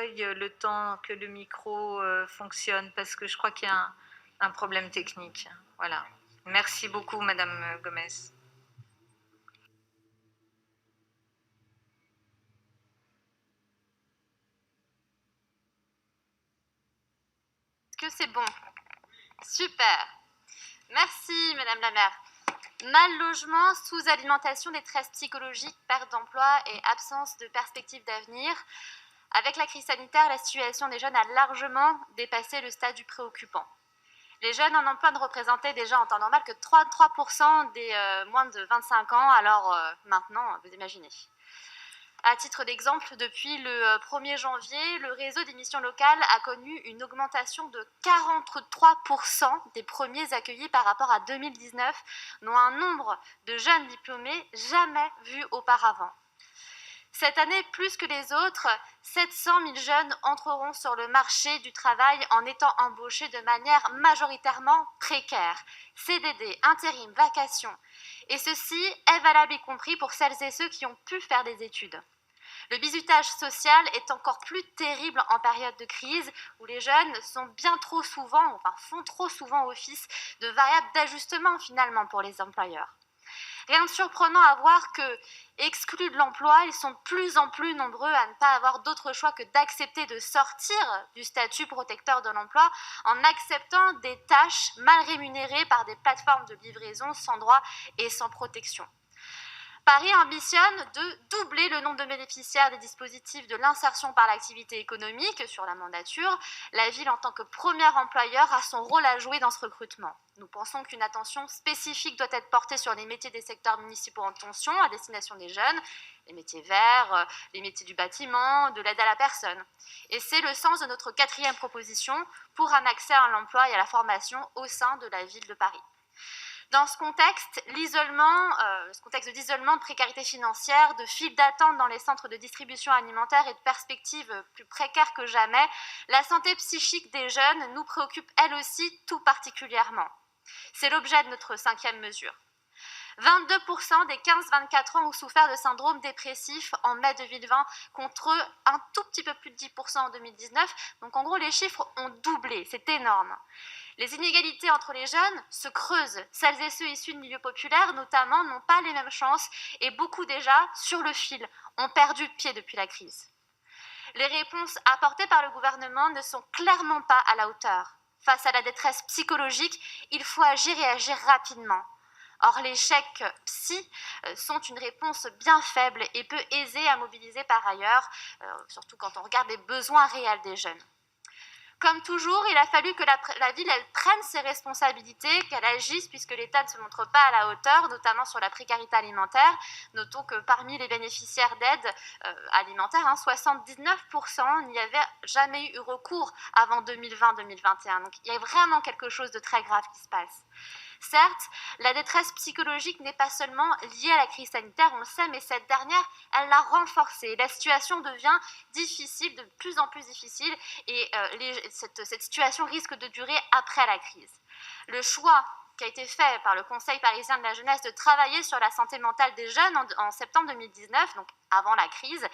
veuille le temps que le micro fonctionne, parce que je crois qu'il y a un problème technique. Voilà. Merci beaucoup, Madame Gomez. Est-ce que c'est bon? Super. Merci, Madame la maire. Mal logement, sous-alimentation, détresse psychologique, perte d'emploi et absence de perspective d'avenir. Avec la crise sanitaire, la situation des jeunes a largement dépassé le stade du préoccupant. Les jeunes en emploi ne représentaient déjà en temps normal que 33% des moins de 25 ans, alors maintenant, vous imaginez. À titre d'exemple, depuis le 1er janvier, le réseau d'émissions locales a connu une augmentation de 43% des premiers accueillis par rapport à 2019, dont un nombre de jeunes diplômés jamais vu auparavant. Cette année, plus que les autres, 700 000 jeunes entreront sur le marché du travail en étant embauchés de manière majoritairement précaire. CDD, intérim, vacations. Et ceci est valable y compris pour celles et ceux qui ont pu faire des études. Le bizutage social est encore plus terrible en période de crise où les jeunes font trop souvent office de variable d'ajustement finalement pour les employeurs. Rien de surprenant à voir que, exclus de l'emploi, ils sont de plus en plus nombreux à ne pas avoir d'autre choix que d'accepter de sortir du statut protecteur de l'emploi en acceptant des tâches mal rémunérées par des plateformes de livraison sans droit et sans protection. Paris ambitionne de doubler le nombre de bénéficiaires des dispositifs de l'insertion par l'activité économique sur la mandature. La ville, en tant que premier employeur, a son rôle à jouer dans ce recrutement. Nous pensons qu'une attention spécifique doit être portée sur les métiers des secteurs municipaux en tension à destination des jeunes, les métiers verts, les métiers du bâtiment, de l'aide à la personne. Et c'est le sens de notre 4e proposition pour un accès à l'emploi et à la formation au sein de la ville de Paris. Dans ce contexte, d'isolement, de précarité financière, de files d'attente dans les centres de distribution alimentaire et de perspectives plus précaires que jamais, la santé psychique des jeunes nous préoccupe elle aussi tout particulièrement. C'est l'objet de notre 5e mesure. 22% des 15-24 ans ont souffert de syndrome dépressif en mai 2020 contre un tout petit peu plus de 10% en 2019. Donc en gros, les chiffres ont doublé, c'est énorme. Les inégalités entre les jeunes se creusent. Celles et ceux issus de milieux populaires, notamment, n'ont pas les mêmes chances et beaucoup déjà, sur le fil, ont perdu pied depuis la crise. Les réponses apportées par le gouvernement ne sont clairement pas à la hauteur. Face à la détresse psychologique, il faut agir et agir rapidement. Or, les chèques psy sont une réponse bien faible et peu aisée à mobiliser par ailleurs, surtout quand on regarde les besoins réels des jeunes. Comme toujours, il a fallu que la ville elle prenne ses responsabilités, qu'elle agisse puisque l'État ne se montre pas à la hauteur, notamment sur la précarité alimentaire. Notons que parmi les bénéficiaires d'aide alimentaire, 79% n'y avaient jamais eu recours avant 2020-2021. Donc il y a vraiment quelque chose de très grave qui se passe. Certes, la détresse psychologique n'est pas seulement liée à la crise sanitaire, on le sait, mais cette dernière, elle l'a renforcée. La situation devient difficile, de plus en plus difficile, et cette situation risque de durer après la crise. Le choix qui a été fait par le Conseil parisien de la jeunesse de travailler sur la santé mentale des jeunes en septembre 2019, donc avant la crise,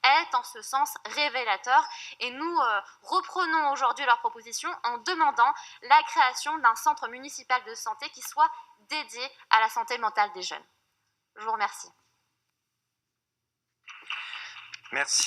est en ce sens révélateur. Et nous reprenons aujourd'hui leur proposition en demandant la création d'un centre municipal de santé qui soit dédié à la santé mentale des jeunes. Je vous remercie. Merci.